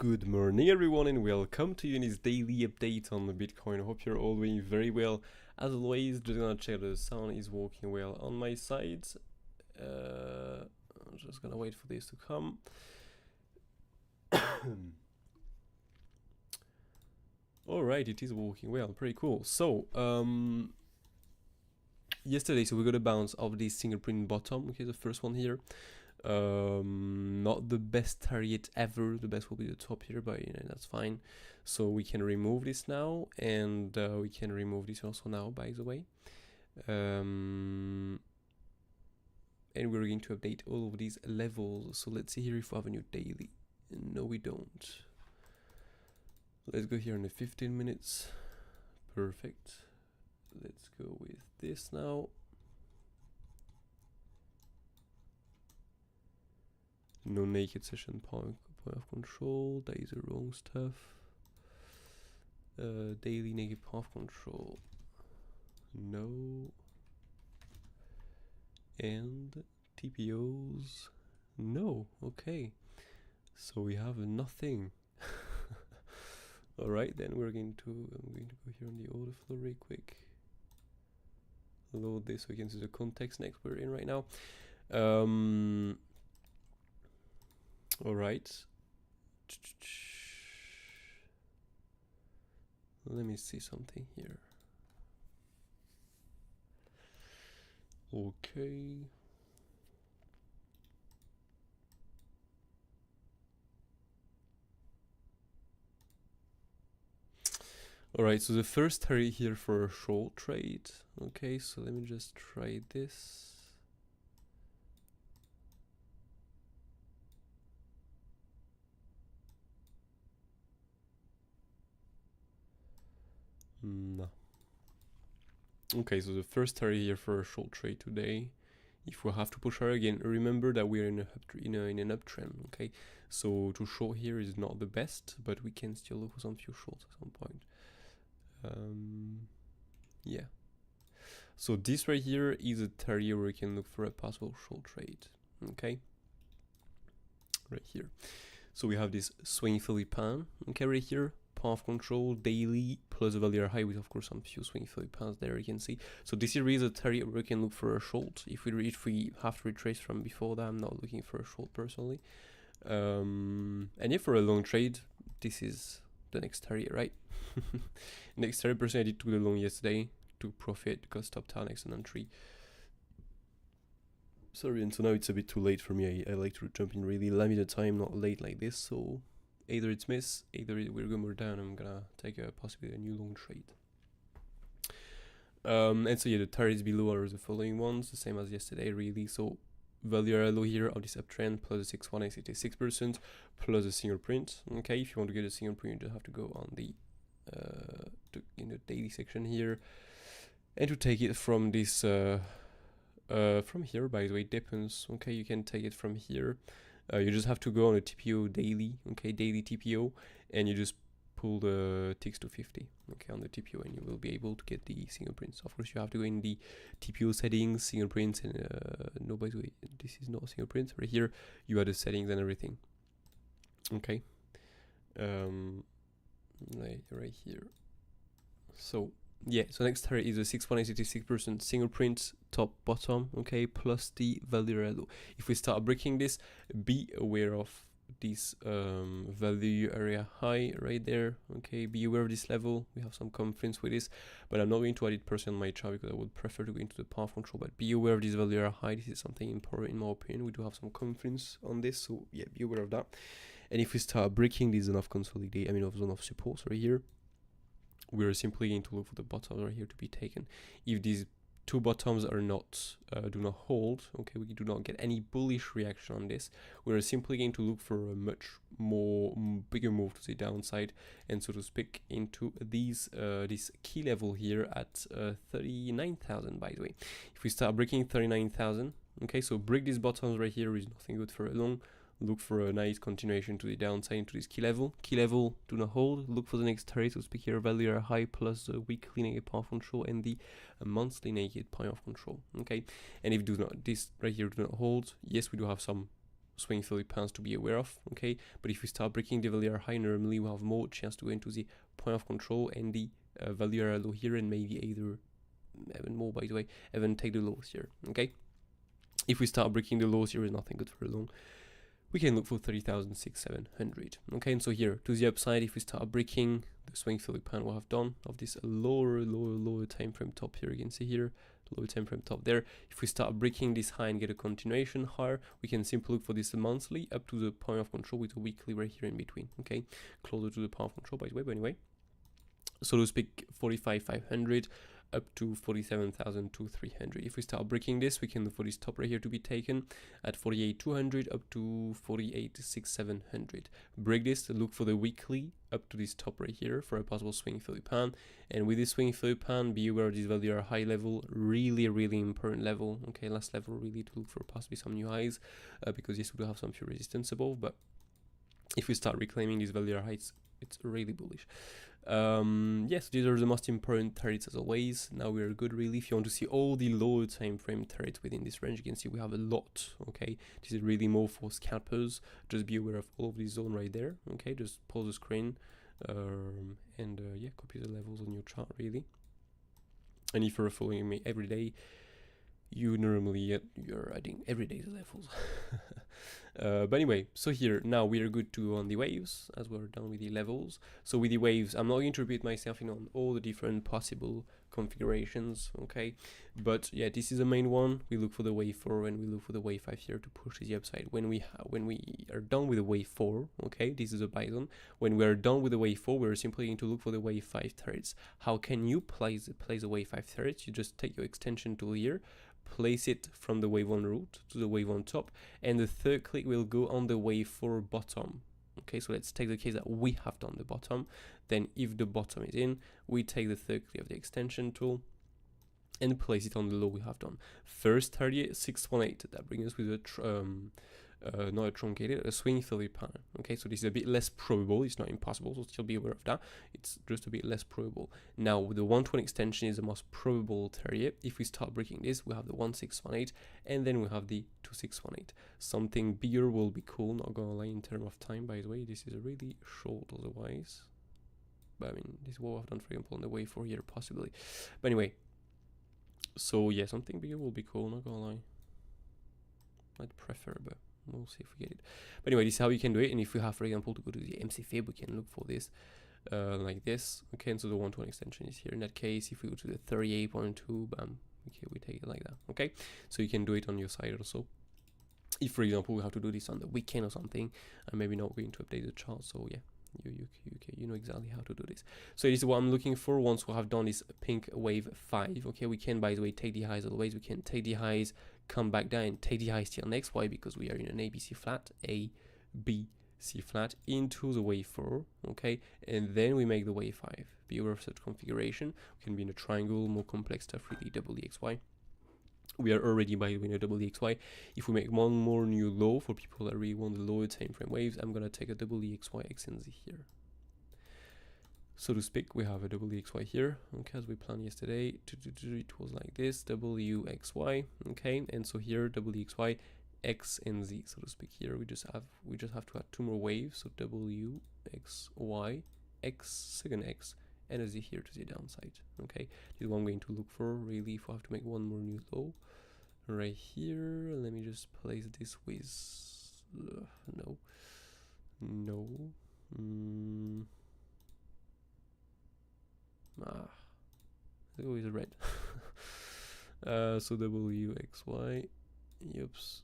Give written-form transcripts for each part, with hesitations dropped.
Good morning everyone and welcome to this daily update on the Bitcoin. I hope you're all doing very well. As always, just gonna check the sound is working well on my side. I'm just gonna wait for this to come. Alright, it is working well, pretty cool. So, yesterday, we got a bounce of this single print bottom, okay, the first one here. Not the best target ever, the best will be the top here, but you know, that's fine. So we can remove this now, and we can remove this also now, by the way. And we're going to update all of these levels. So let's see here if we have a new daily. No, we don't. Let's go here in the 15 minutes. Perfect. Let's go with this now. No naked session point of control. That is the wrong stuff. Daily naked path control. No. And TPOs. No. Okay. So we have nothing. Alright, then I'm going to go here on the order flow really quick. Load this so we can see the context next we're in right now. Alright. Let me see something here. Okay. Alright, so the first target here for a short trade. Okay, so let me just try this. No. Okay, so the first target here for a short trade today. If we have to push her again, remember that we're in an uptrend. Okay, so to short here is not the best, but we can still look for some few shorts at some point. Yeah. So this right here is a target where we can look for a possible short trade. Okay. Right here. So we have this swing Philippine. Okay, right here. Path control daily plus a value high with of course some few swing Philippines there you can see. So this is really a target where we can look for a short. If we have to retrace from before that, I'm not looking for a short personally. And yeah, for a long trade, this is the next target, right? Next target personally I did took the long yesterday to profit because top down next entry. Sorry, and so now it's a bit too late for me. I like to jump in really limited time, not late like this, so either it's miss, either we're going more down. I'm gonna take possibly a new long trade. And so yeah, the targets below are the following ones, the same as yesterday really. So value low here of this uptrend plus the 6.86% plus a single print. Okay, if you want to get a single print, you just have to go on the in the daily section here, and to take it from this from here, by the way, depends. Okay, you can take it from here. You just have to go on a TPO daily, okay, daily TPO, and you just pull the ticks to 50, okay, on the TPO, and you will be able to get the single prints. Of course, you have to go in the TPO settings, single prints, and no, by the way, this is not single prints. Right here, you add the settings and everything. Okay, right here. So yeah, so next target is a 6.86% single print top bottom, okay, plus the value low. If we start breaking this, be aware of this value area high right there, okay, be aware of this level. We have some confidence with this, but I'm not going to add it personally on my chart because I would prefer to go into the path control, but be aware of this value area high. This is something important in my opinion. We do have some confidence on this, so yeah, be aware of that. And if we start breaking this zone of consolidate, zone of support right here, we're simply going to look for the bottoms right here to be taken. If these two bottoms are not do not hold, okay, we do not get any bullish reaction on this, we're simply going to look for a much more bigger move to the downside, and so to speak into these this key level here at 39,000. By the way, if we start breaking 39,000, okay, so break these bottoms right here is nothing good for a long. Look for a nice continuation to the downside into this key level. Key level do not hold. Look for the next target. So speak here, value high plus the weekly naked path control and the monthly naked path of control. Okay, and if do not this right here do not hold, yes, we do have some swing failure patterns to be aware of, okay? But if we start breaking the value high, normally we have more chance to go into the point of control and the value area low here, and maybe either even more, by the way, even take the lows here, okay? If we start breaking the lows here, is nothing good for long. We can look for 30,600, okay? And so here to the upside, if we start breaking the swing failure pattern we have done of this lower time frame top here, you can see here lower time frame top there. If we start breaking this high and get a continuation higher, we can simply look for this monthly up to the point of control with a weekly right here in between, okay? Closer to the point of control, by the way, but anyway. So to speak, 45,500 up to 47,300. If we start breaking this, we can look for this top right here to be taken at 48,200 up to 48,700. Break this, look for the weekly up to this top right here for a possible swing failure pan. And with this swing failure pan, be aware these values are high level, really important level. Okay, last level really to look for possibly some new highs because this would have some few resistance above. But if we start reclaiming these value heights, it's really bullish. Yes, these are the most important targets as always. Now we are good really. If you want to see all the lower time frame targets within this range, you can see we have a lot, okay? This is really more for scalpers. Just be aware of all of this zone right there, okay? Just pause the screen and yeah, copy the levels on your chart really. And if you're following me every day, you normally you're adding every day's levels. But anyway, so here now we are good to go on the waves as we're done with the levels. So with the waves, I'm not going to repeat myself on all the different possible configurations, okay? But yeah, this is the main one. We look for the wave 4 and we look for the wave 5 here to push to the upside. When we are done with the wave 4, okay, this is a buy zone. When we are done with the wave 4, we're simply going to look for the wave 5 threads. How can you place a wave 5 threads? You just take your extension tool here, place it from the wave 1 root to the wave 1 top, and the third click will go on the wave 4 bottom. Okay, so let's take the case that we have done the bottom. Then if the bottom is in, we take the third click of the extension tool and place it on the low we have done. First 38,618, that brings us with a not a truncated, a swing failure pattern. Okay, so this is a bit less probable. It's not impossible, so still be aware of that. It's just a bit less probable. Now, with the 120 extension is the most probable target. If we start breaking this, we have the 1618, and then we have the 2618. Something bigger will be cool, not gonna lie, in terms of time, by the way. This is a really short otherwise. But I mean, this is what I've done, for example, on the wave 4 here, possibly. But anyway, so yeah, something bigger will be cool, not gonna lie. I'd prefer, but we'll see if we get it. But anyway, this is how you can do it. And if we have, for example, to go to the MC fib, we can look for this like this. Okay, and so the 120 extension is here. In that case, if we go to the 38.2, bam, okay, we take it like that. Okay, so you can do it on your side also. If, for example, we have to do this on the weekend or something, I'm maybe not going to update the chart. So yeah, you know exactly how to do this. So this is what I'm looking for. Once we have done this pink wave 5, okay, we can, by the way, take the highs always. We can take the highs, come back down and take the highs till next. Why? Because we are in an ABC flat, A, B, C flat into the wave 4, okay, and then we make the wave 5. Be aware of such configuration. We can be in a triangle, more complex stuff, really, double EXY. We are already, by the way, in a double EXY. If we make one more new low for people that really want the lower time frame waves, I'm gonna take a double EXY XNZ here. So to speak, we have a double EXY here, okay, as we planned yesterday. It was like this, WXY, okay, and so here double EXY X and Z, so to speak. Here we just have to add 2 more waves, so WXY X second X and a Z here to the downside. Okay, this is what I'm going to look for really if I have to make one more new low right here. Let me just place this with let's go with red. So WXY, yips,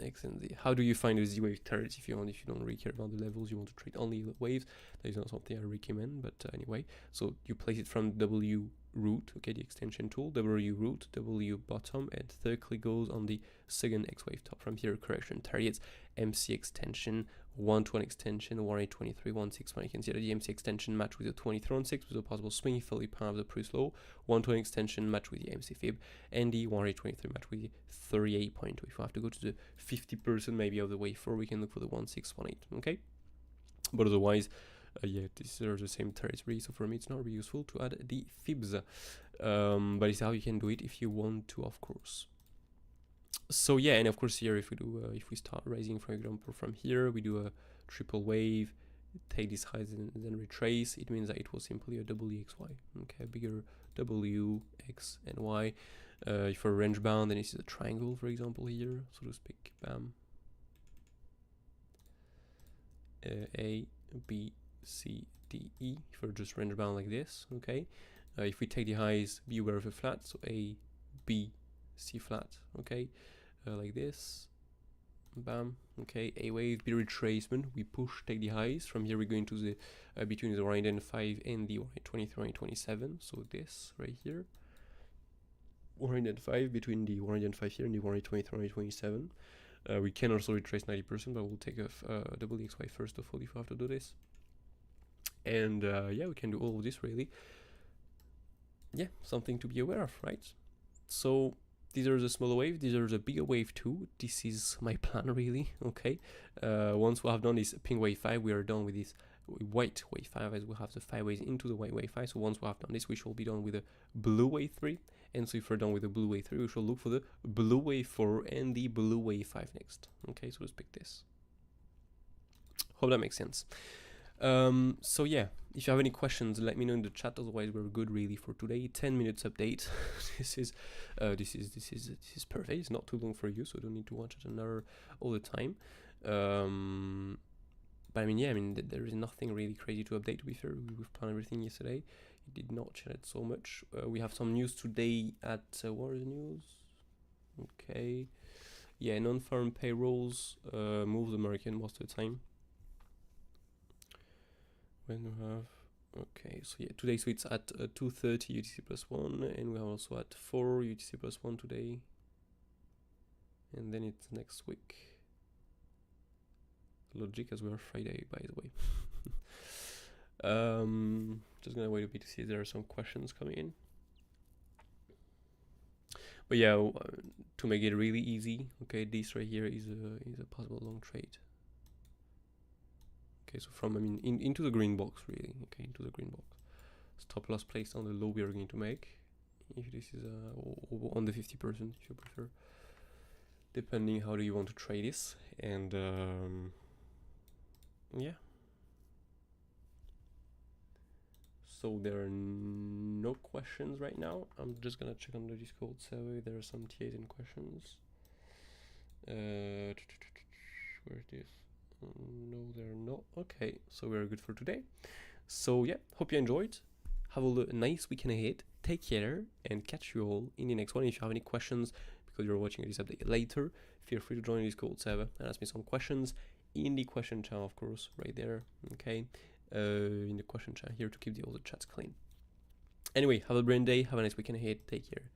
X and Z. How do you find the Z wave targets if you don't really care about the levels, you want to trade only waves? That is not something I recommend, but anyway, so you place it from W root, okay, the extension tool, W root, W bottom, and third click goes on the second X wave top. From here, correction targets, MC extension, 120 extension, 1823, 161. You can see that the MC extension match with the 2316 with a possible swing fairly power of the previous low, 120 extension match with the MC fib, and the 1823 match with the 38.2. If we have to go to the 50% maybe of the wave 4, we can look for the 1618, okay? But otherwise, yeah, these are the same targets really, so for me it's not really useful to add the fibs, but it's how you can do it if you want to, of course. So yeah, and of course here if we do if we start rising, for example, from here, we do a triple wave, take these highs and then retrace. It means that it was simply a WXY. Okay, bigger W, X, and Y. If we're range bound, then this is a triangle, for example, here, so to speak. Bam. A, B, C, D, E. If we're just range bound like this, okay. If we take the highs, be aware of a flat, so A, B, C flat, okay. Like this, bam, okay. A wave, B retracement, we push, take the highs. From here we go into the between the 105 and the 123 and 27, so this right here, 105 between the 105 here and the 123 and 27. We can also retrace 90%, but we'll take a double XY first of all if we have to do this. And yeah, we can do all of this really. Yeah, something to be aware of, right? So these are the smaller wave, these are the bigger wave too. This is my plan really, okay. Once we have done this pink wave 5, we are done with this white wave 5, as we have the 5 waves into the white wave 5. So once we have done this, we shall be done with the blue wave 3. And so if we're done with the blue wave 3, we shall look for the blue wave 4 and the blue wave 5 next. Okay, so let's pick this. Hope that makes sense. So yeah, if you have any questions, let me know in the chat. Otherwise, we're good really for today. 10 minutes update. this is perfect. It's not too long for you, so you don't need to watch it another all the time. But I mean, yeah, I mean, there is nothing really crazy to update. To be fair, we've planned everything yesterday. It did not change it so much. We have some news today at what is the news? Okay, yeah, non-farm payrolls moves American most of the time. When we have, okay, so yeah, today, so it's at 2:30 UTC plus 1, and we are also at 4 UTC plus 1 today, and then it's next week. Logic, as we are Friday, by the way. Just gonna wait a bit to see if there are some questions coming in. But yeah, to make it really easy, okay, this right here is a possible long trade. Okay, so from, I mean, into the green box, really. Okay, into the green box. Stop loss placed on the low we are going to make. If this is on the 50%, if you prefer. Depending how do you want to trade this. And yeah. So there are no questions right now. I'm just gonna check on the Discord server if there are some TAs and questions. Where is this? No, they're not. Okay, so we're good for today. So yeah, hope you enjoyed. Have a nice weekend ahead. Take care and catch you all in the next one. If you have any questions because you're watching this update later, feel free to join the Discord server and ask me some questions in the question chat, of course, right there. Okay, in the question chat here to keep all the chats clean. Anyway, have a brilliant day. Have a nice weekend ahead. Take care.